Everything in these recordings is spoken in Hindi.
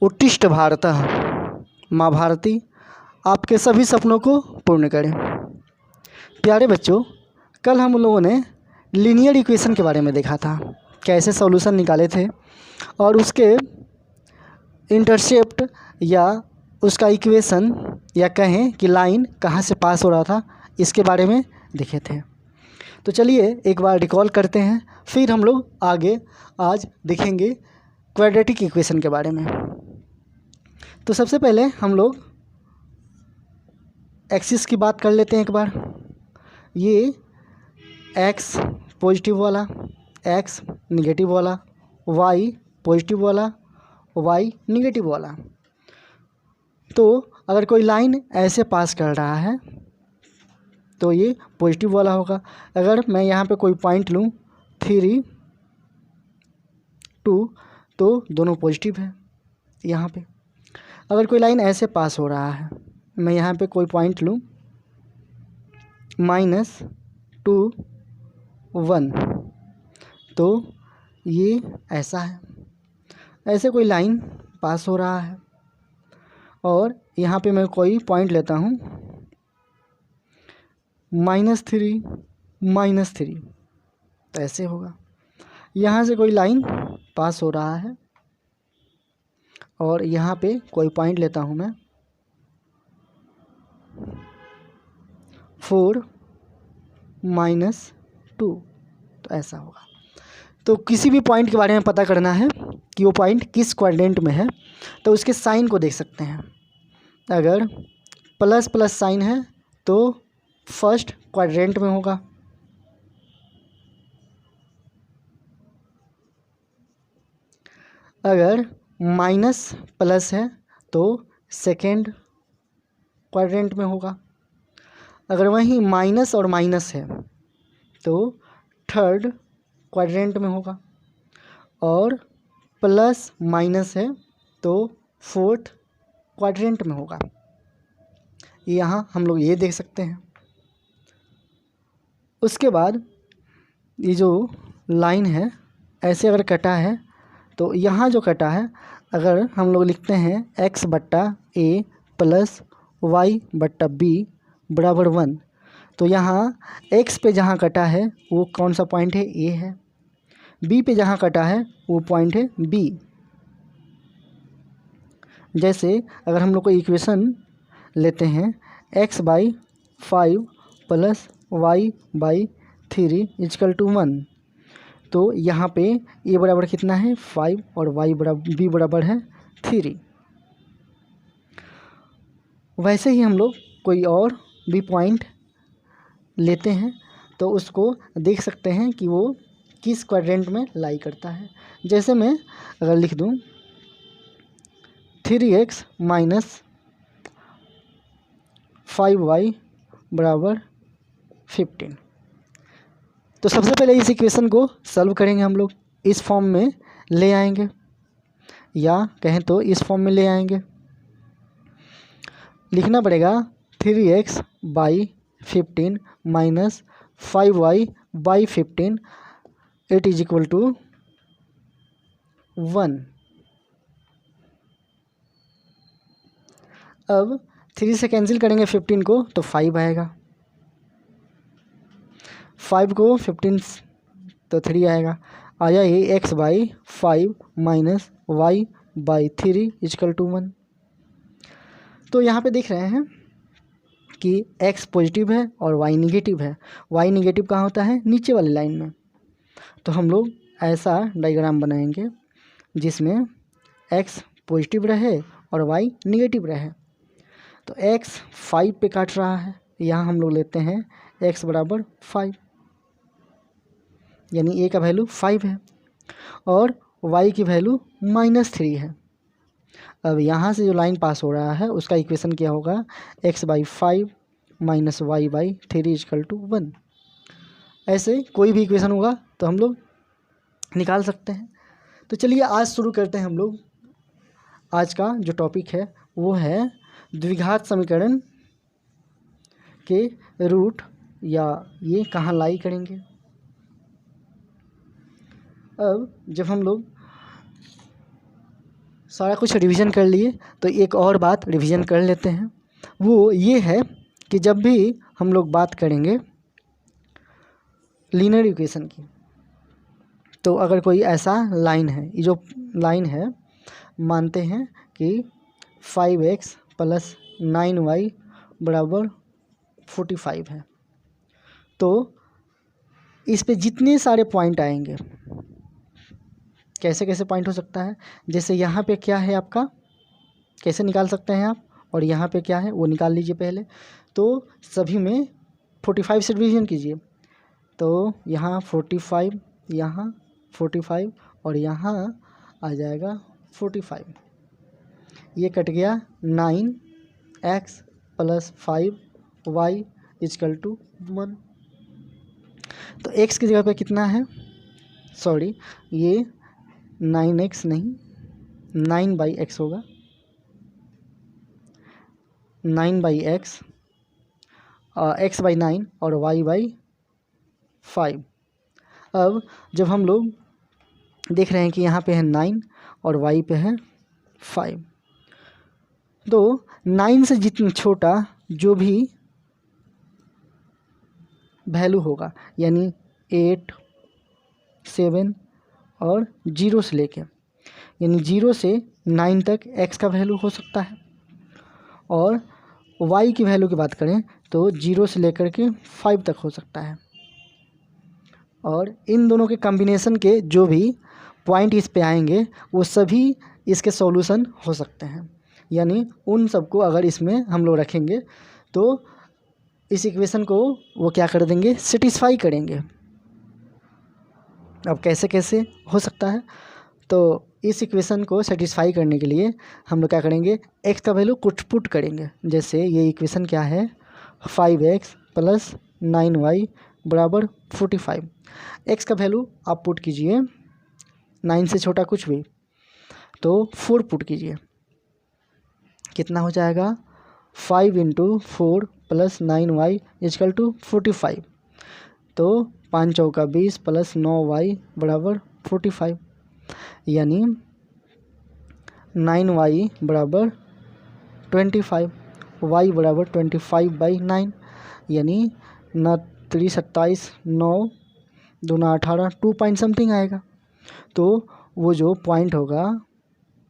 उत्तिष्ठ भारतः माँ भारती आपके सभी सपनों को पूर्ण करें। प्यारे बच्चों, कल हम लोगों ने लीनियर इक्वेशन के बारे में देखा था, कैसे सॉल्यूशन निकाले थे और उसके इंटरसेप्ट या उसका इक्वेशन या कहें कि लाइन कहाँ से पास हो रहा था, इसके बारे में देखे थे। तो चलिए एक बार रिकॉल करते हैं, फिर हम लोग आगे आज देखेंगे क्वाड्रेटिक इक्वेशन के बारे में। तो सबसे पहले हम लोग एक्सिस की बात कर लेते हैं एक बार। ये एक्स पॉजिटिव वाला, एक्स निगेटिव वाला, वाई पॉजिटिव वाला, वाई निगेटिव वाला। तो अगर कोई लाइन ऐसे पास कर रहा है तो ये पॉजिटिव वाला होगा। अगर मैं यहाँ पे कोई पॉइंट लूँ 3, 2 तो दोनों पॉजिटिव है यहाँ पे। अगर कोई लाइन ऐसे पास हो रहा है, मैं यहाँ पे कोई पॉइंट लूँ -2, 1 तो ये ऐसा है। ऐसे कोई लाइन पास हो रहा है और यहाँ पे मैं कोई पॉइंट लेता हूँ -3, -3 तो ऐसे होगा। यहाँ से कोई लाइन पास हो रहा है और यहाँ पे कोई पॉइंट लेता हूँ मैं 4, -2 तो ऐसा होगा। तो किसी भी पॉइंट के बारे में पता करना है कि वो पॉइंट किस क्वाड्रेंट में है, तो उसके साइन को देख सकते हैं। अगर प्लस प्लस साइन है तो फर्स्ट क्वाड्रेंट में होगा, अगर माइनस प्लस है तो सेकेंड क्वाड्रेंट में होगा, अगर वहीं माइनस और माइनस है तो थर्ड क्वाड्रेंट में होगा, और प्लस माइनस है तो फोर्थ क्वाड्रेंट में होगा। यहाँ हम लोग ये देख सकते हैं। उसके बाद ये जो लाइन है ऐसे अगर कटा है तो यहाँ जो कटा है, अगर हम लोग लिखते हैं x/a प्लस y/b बराबर 1, तो यहाँ x पे जहाँ कटा है वो कौन सा पॉइंट है, a है। b पे जहाँ कटा है वो पॉइंट है b। जैसे अगर हम लोग को इक्वेशन लेते हैं x/5 प्लस y/3 = 1, तो यहाँ पे a बराबर कितना है 5 और b बराबर है 3। वैसे ही हम लोग कोई और भी पॉइंट लेते हैं तो उसको देख सकते हैं कि वो किस क्वाड्रेंट में लाई करता है। जैसे मैं अगर लिख दूँ 3x - 5y बराबर 15, तो सबसे पहले इस इक्वेशन को सॉल्व करेंगे। हम लोग इस फॉर्म में ले आएंगे या कहें तो इस फॉर्म में ले आएंगे। लिखना पड़ेगा 3x/15 - 5y/15 = 1। अब 3 से कैंसिल करेंगे 15 को तो 5 आएगा, 5 को 15 तो 3 आएगा। आया ये x/5 - y/3 = 1। तो यहाँ पे देख रहे हैं कि x पॉजिटिव है और y निगेटिव है। y निगेटिव कहाँ होता है, नीचे वाली लाइन में। तो हम लोग ऐसा डायग्राम बनाएंगे जिसमें x पॉजिटिव रहे और y निगेटिव रहे। तो x 5 पे काट रहा है, यहाँ हम लोग लेते हैं x बराबर 5, यानी a का वैल्यू 5 है और y की वैल्यू -3 है। अब यहाँ से जो लाइन पास हो रहा है उसका इक्वेशन क्या होगा, x/5 - y/3 = 1। ऐसे कोई भी इक्वेशन होगा तो हम लोग निकाल सकते हैं। तो चलिए आज शुरू करते हैं हम लोग। आज का जो टॉपिक है वो है द्विघात समीकरण के रूट, या ये कहाँ लाई करेंगे। अब जब हम लोग सारा कुछ रिवीजन कर लिए, तो एक और बात रिवीजन कर लेते हैं। वो ये है कि जब भी हम लोग बात करेंगे लीनियर इक्वेशन की, तो अगर कोई ऐसा लाइन है, ये जो लाइन है मानते हैं कि 5x + 9y = 45 है, तो इस पे जितने सारे पॉइंट आएंगे, कैसे कैसे पॉइंट हो सकता है, जैसे यहाँ पे क्या है आपका, कैसे निकाल सकते हैं आप, और यहाँ पे क्या है वो निकाल लीजिए पहले। तो सभी में 45 से डिवीजन कीजिए, तो यहाँ 45, यहाँ 45 और यहाँ आ जाएगा 45। ये कट गया। 9x + 5y = 1। तो x की जगह पे कितना है, सॉरी ये 9x नहीं 9/x होगा, 9/x, x/9 और y/5। अब जब हम लोग देख रहे हैं कि यहाँ पे है 9 और y पे है 5, तो 9 से जितना छोटा जो भी वैल्यू होगा, यानी 8, 7 और 0 से लेके, यानी 0 से 9 तक x का वैल्यू हो सकता है। और y की वैल्यू की बात करें तो 0 से लेकर के 5 तक हो सकता है। और इन दोनों के कॉम्बिनेशन के जो भी पॉइंट इस पे आएंगे वो सभी इसके सॉल्यूशन हो सकते हैं, यानी उन सबको अगर इसमें हम लोग रखेंगे तो इस इक्वेशन को वो क्या कर देंगे, सेटिस्फाई करेंगे। अब कैसे कैसे हो सकता है, तो इस इक्वेशन को सेटिस्फाई करने के लिए हम लोग क्या करेंगे, x का वैल्यू कुछ पुट करेंगे। जैसे ये इक्वेशन क्या है, 5x + 9y = 45। x का वैल्यू आप पुट कीजिए, 9 से छोटा कुछ भी, तो 4 पुट कीजिए, कितना हो जाएगा, 5 × 4 + 9y = 45। तो 5 चौका 20 + 9y = 45, यानी 9y = 25, y = 25/9, यानी 9 3 27, 9 2 18, 2 पॉइंट समथिंग आएगा। तो वो जो पॉइंट होगा,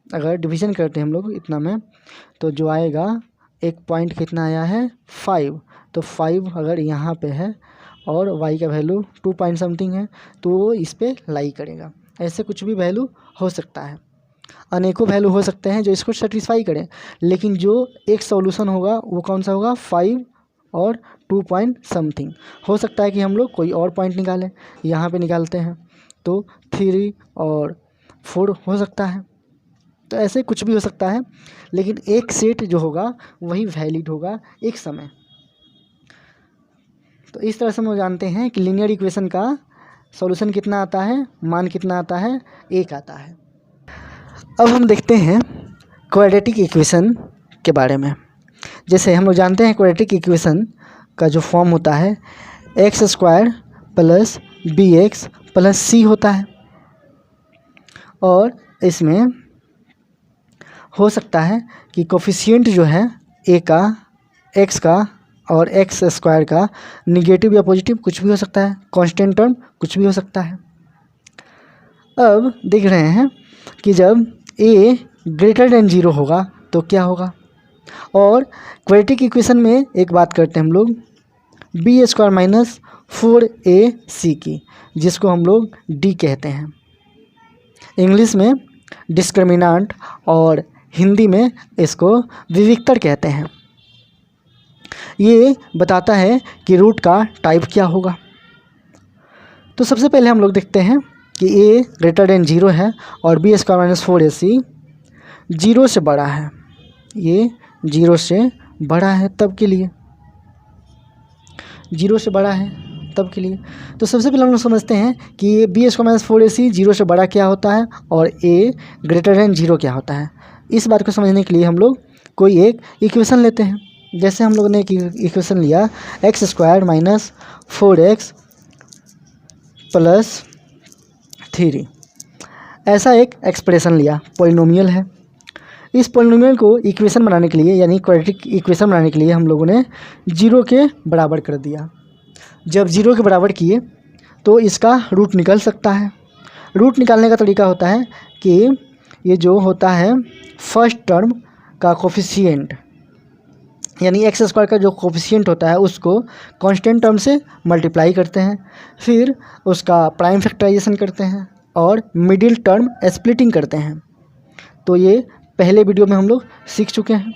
अगर डिवीज़न करते हैं हम लोग इतना में, तो जो आएगा एक पॉइंट कितना आया है, 5। तो 5 अगर यहाँ पे है और y का वैल्यू 2 पॉइंट समथिंग है, तो वो इस पे लाई करेगा। ऐसे कुछ भी वैल्यू हो सकता है, अनेकों वैल्यू हो सकते हैं जो इसको सेटिस्फाई करें, लेकिन जो एक सॉल्यूशन होगा वो कौन सा होगा, 5 और 2 पॉइंट समथिंग। हो सकता है कि हम लोग कोई और पॉइंट निकालें, यहाँ पे निकालते हैं तो 3 और 4 हो सकता है। तो ऐसे कुछ भी हो सकता है, लेकिन एक सेट जो होगा वही वैलिड होगा एक समय। तो इस तरह से हम जानते हैं कि लीनियर इक्वेशन का सॉल्यूशन कितना आता है, मान कितना आता है, 1 आता है। अब हम देखते हैं क्वाड्रेटिक इक्वेशन के बारे में। जैसे हम लोग जानते हैं क्वाड्रेटिक इक्वेशन का जो फॉर्म होता है x² + bx + c होता है, और इसमें हो सकता है कि कोफिशिएंट जो है a का, x का और x² का निगेटिव या पॉजिटिव कुछ भी हो सकता है, कांस्टेंट टर्म कुछ भी हो सकता है। अब देख रहे हैं कि जब a > 0 होगा तो क्या होगा, और क्वाड्रेटिक इक्वेशन में एक बात करते हैं हम लोग b² - 4ac की, जिसको हम लोग d कहते हैं, इंग्लिश में डिस्क्रिमिनेंट और हिंदी में इसको विविक्तर कहते हैं। ये बताता है कि रूट का टाइप क्या होगा। तो सबसे पहले हम लोग देखते हैं कि a > 0 है और b² - 4ac 0 से बड़ा है, ये 0 से बड़ा है तब के लिए, 0 से बड़ा है तब के लिए। तो सबसे पहले हम लोग समझते हैं कि b² - 4ac 0 से बड़ा क्या होता है और a > 0 क्या होता है। इस बात को समझने के लिए हम लोग कोई एक इक्वेशन लेते हैं। जैसे हम लोगों ने एक इक्वेशन लिया x² - 4x + 3, ऐसा एक एक्सप्रेशन लिया, पॉलिनोमियल है। इस पॉलिनोमियल को इक्वेशन बनाने के लिए यानी क्वाड्रेटिक इक्वेशन बनाने के लिए हम लोगों ने 0 के बराबर कर दिया। जब 0 के बराबर किए तो इसका रूट निकल सकता है। रूट निकालने का तरीका होता है कि ये जो होता है फर्स्ट टर्म का कोफिशिएंट यानी एक्स स्क्वायर का जो कोफिशिएंट होता है उसको कांस्टेंट टर्म से मल्टीप्लाई करते हैं, फिर उसका प्राइम फैक्टराइजेशन करते हैं और मिडिल टर्म स्प्लिटिंग करते हैं। तो ये पहले वीडियो में हम लोग सीख चुके हैं,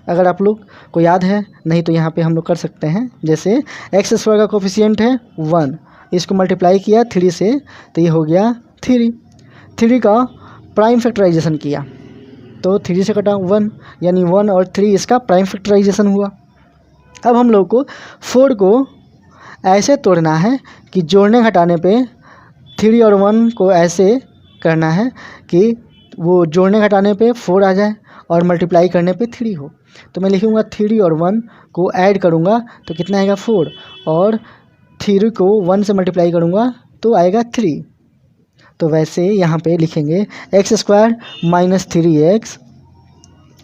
अगर आप लोग को याद है, नहीं तो यहाँ पे हम लोग कर सकते हैं। जैसे एक्स स्क्वायर का कोफिशिएंट है 1, इसको मल्टीप्लाई किया 3 से तो ये हो गया 3 का प्राइम फैक्टराइजेशन किया तो 3 से कटा 1 यानी 1 और 3 इसका प्राइम फैक्टराइजेशन हुआ। अब हम लोग को 4 को ऐसे तोड़ना है कि जोड़ने घटाने पे 3 और 1 को ऐसे करना है कि वो जोड़ने घटाने पे 4 आ जाए और मल्टीप्लाई करने पे 3 हो। तो मैं लिखूँगा 3 और 1 को ऐड करूँगा तो कितना आएगा 4 और 3 को 1 से मल्टीप्लाई करूँगा तो आएगा 3। तो वैसे यहाँ पे लिखेंगे x square minus 3x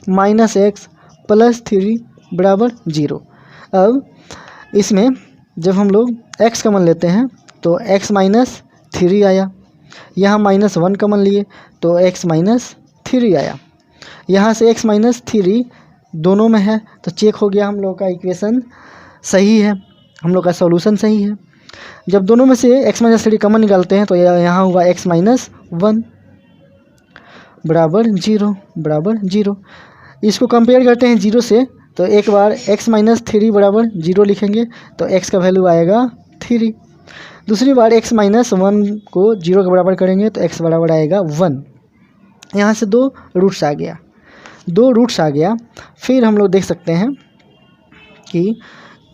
minus x plus 3 बराबर 0। अब इसमें जब हम लोग x कॉमन लेते हैं तो x माइनस 3 आया, यहाँ माइनस 1 कॉमन लिए तो x माइनस 3 आया, यहाँ से x माइनस 3 दोनों में है तो चेक हो गया हम लोग का इक्वेशन सही है, हम लोग का सॉल्यूशन सही है। जब दोनों में से x माइनस 3 कॉमन निकालते हैं तो यहाँ हुआ x माइनस 1 बराबर 0। इसको कंपेयर करते हैं 0 से तो एक बार x माइनस 3 बराबर 0 लिखेंगे तो x का वैल्यू आएगा 3। दूसरी बार x माइनस 1 को 0 के बराबर करेंगे तो x बराबर आएगा 1। यहाँ से 2 रूट्स आ गया। फिर हम लोग देख सकते हैं कि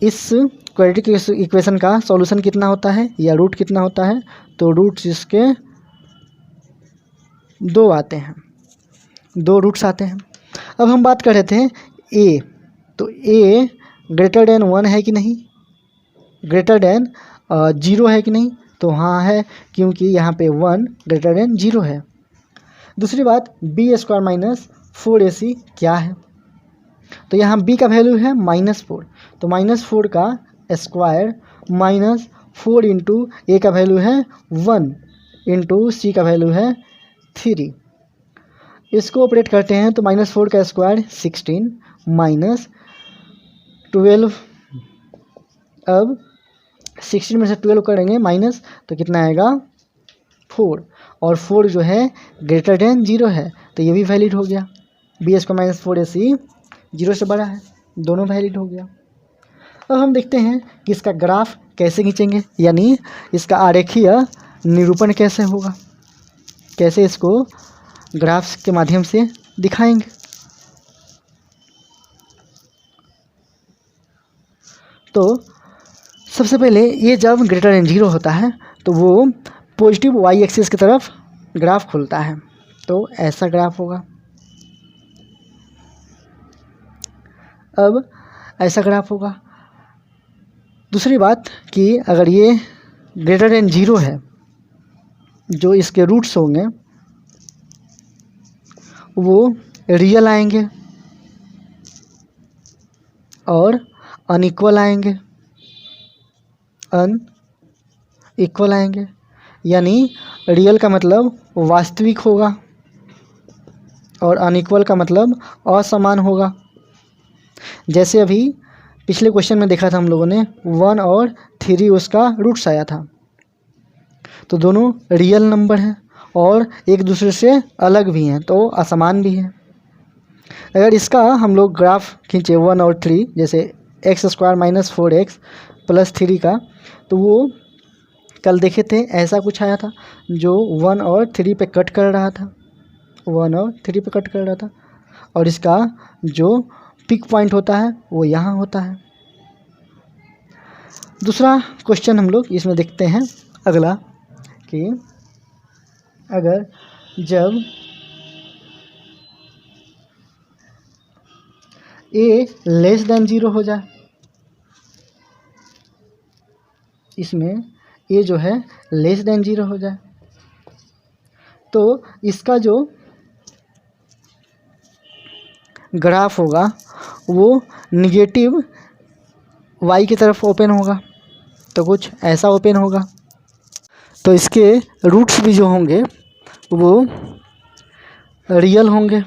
इस क्वाड्रेटिक इक्वेशन का सॉल्यूशन कितना होता है या रूट कितना होता है, तो रूट्स इसके 2 आते हैं, 2 रूट्स आते हैं। अब हम बात कर रहे थे a, तो a ग्रेटर देन 1 है कि नहीं, ग्रेटर देन 0 है कि नहीं, तो हाँ है क्योंकि यहाँ पे 1 ग्रेटर देन 0 है। दूसरी बात b स्क्वायर माइनस 4ac क्या है, तो यहाँ b का वैल्यू है -4, तो -4 का स्क्वायर माइनस 4 इंटू ए का वैल्यू है 1 इंटू सी का वैल्यू है 3। इसको ऑपरेट करते हैं तो -4 का स्क्वायर 16 माइनस 12। अब 16 में से 12 करेंगे माइनस तो कितना आएगा 4, और 4 जो है ग्रेटर देन 0 है तो ये भी वैलिड हो गया। बी स्क्वायर माइनस 4ac 0 से बड़ा है, दोनों वैलिड हो गया। अब हम देखते हैं कि इसका ग्राफ कैसे खींचेंगे, यानी इसका आरेखीय निरूपण कैसे होगा, कैसे इसको ग्राफ्स के माध्यम से दिखाएंगे। तो सबसे पहले ये जब ग्रेटर देन 0 होता है तो वो पॉजिटिव y एक्सिस की तरफ ग्राफ खुलता है, तो ऐसा ग्राफ होगा। अब ऐसा ग्राफ होगा। दूसरी बात कि अगर ये ग्रेटर देन 0 है, जो इसके रूट्स होंगे वो रियल आएंगे और अनइक्वल आएंगे, यानी रियल का मतलब वास्तविक होगा और अनइक्वल का मतलब असमान होगा। जैसे अभी पिछले क्वेश्चन में देखा था हम लोगों ने 1 और 3 उसका रूट्स आया था, तो दोनों रियल नंबर हैं और एक दूसरे से अलग भी हैं तो असमान भी हैं। अगर इसका हम लोग ग्राफ खींचे 1 और 3, जैसे x square minus 4x plus 3 का, तो वो कल देखे थे ऐसा कुछ आया था जो 1 और 3 पे कट कर रहा था, 1 और 3 पे कट कर रहा था, और इसका जो पिक पॉइंट होता है वो यहाँ होता है। दूसरा क्वेश्चन हम लोग इसमें देखते हैं अगला कि अगर जब a लेस देन 0 हो जाए, इसमें a जो है लेस देन 0 हो जाए, तो इसका जो ग्राफ होगा वो निगेटिव y की तरफ ओपन होगा, तो कुछ ऐसा ओपन होगा। तो इसके रूट्स भी जो होंगे वो रियल होंगे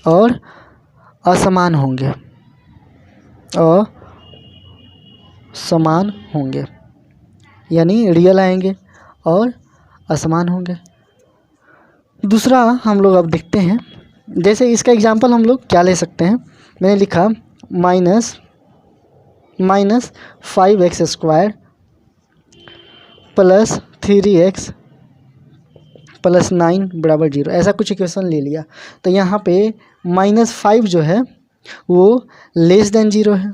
और असमान होंगे और समान होंगे, यानी रियल आएंगे और असमान होंगे। दूसरा हम लोग अब देखते हैं, जैसे इसका एग्जांपल हम लोग क्या ले सकते हैं। मैंने लिखा minus 5x² plus 3x plus 9 बराबर 0, ऐसा कुछ इक्वेशन ले लिया। तो यहाँ पे -5 जो है वो लेस देन 0 है,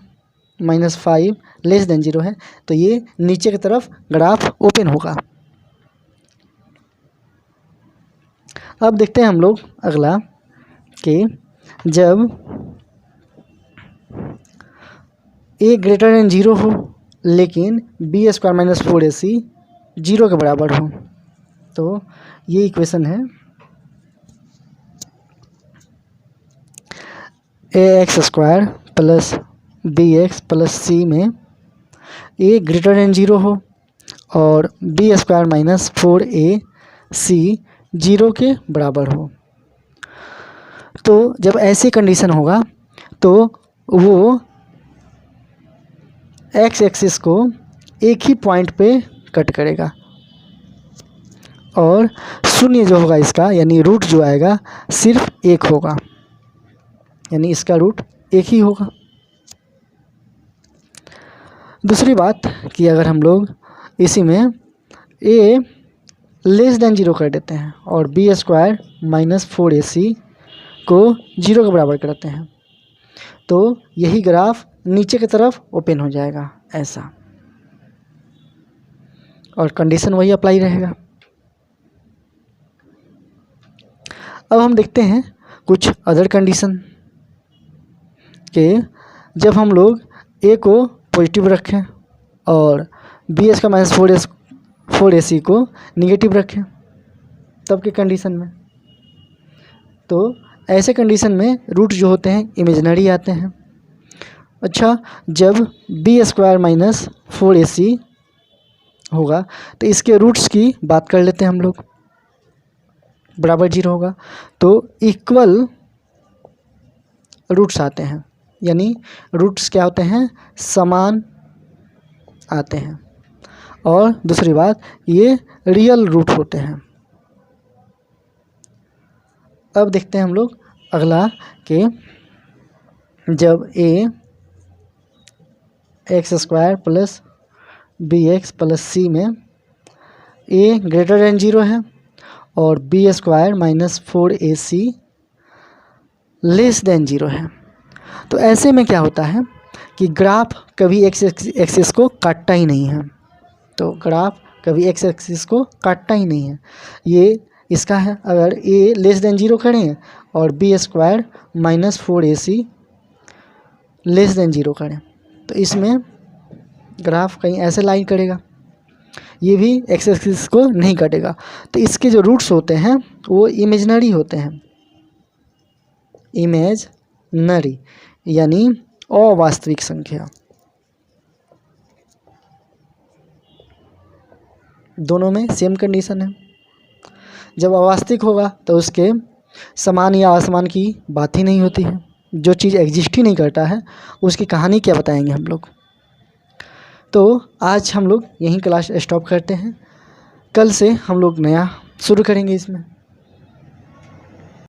-5 लेस देन 0 है, तो ये नीचे की तरफ ग्राफ ओपन होगा। अब देखते हैं हम लोग अगला कि जब a ग्रेटर देन 0 हो लेकिन b² - 4ac 0 के बराबर हो, तो ये इक्वेशन है ax² plus bx plus c में a ग्रेटर देन 0 हो और b² - 4ac 0 के बराबर हो। तो जब ऐसी कंडीशन होगा तो वो एक्स एक्सिस को एक ही पॉइंट पे कट करेगा और शून्य जो होगा इसका, यानी रूट जो आएगा सिर्फ एक होगा, यानी इसका रूट एक ही होगा। दूसरी बात कि अगर हम लोग इसी में a लेस देन 0 कर देते हैं और b² - 4ac को 0 के बराबर करते हैं, तो यही ग्राफ नीचे की तरफ ओपन हो जाएगा ऐसा, और कंडीशन वही अप्लाई रहेगा। अब हम देखते हैं कुछ अदर कंडीशन कि जब हम लोग a को पॉजिटिव रखें और b² - 4ac को निगेटिव रखें तब के कंडीशन में, तो ऐसे कंडीशन में रूट जो होते हैं इमेजिनरी आते हैं। अच्छा, जब b² - 4ac होगा तो इसके रूट्स की बात कर लेते हैं हम लोग, बराबर 0 होगा, तो इक्वल रूट्स आते हैं, यानी रूट्स क्या होते हैं, समान आते हैं। और दूसरी बात, ये रियल रूट होते हैं। अब देखते हैं हम लोग अगला कि जब ax² plus bx plus c में a ग्रेटर देन 0 है और b² - 4ac लेस देन 0 है, तो ऐसे में क्या होता है कि ग्राफ कभी एक्स एक्सिस को काटता ही नहीं है। तो ग्राफ कभी एक्स एक्सिस को काटता ही नहीं है। ये इसका है, अगर a लेस देन 0 करें और b² - 4ac लेस देन 0 करें, तो इसमें ग्राफ कहीं ऐसे लाइन करेगा, ये भी एक्स एक्सिस को नहीं काटेगा। तो इसके जो रूट्स होते हैं वो इमेजिनरी होते हैं, इमेजिनरी यानी अवास्तविक संख्या। दोनों में सेम कंडीशन है। जब अवास्तविक होगा तो उसके समान या असमान की बात ही नहीं होती है। जो चीज़ एग्जिस्ट ही नहीं करता है उसकी कहानी क्या बताएंगे हम लोग। तो आज हम लोग यहीं क्लास स्टॉप करते हैं, कल से हम लोग नया शुरू करेंगे इसमें।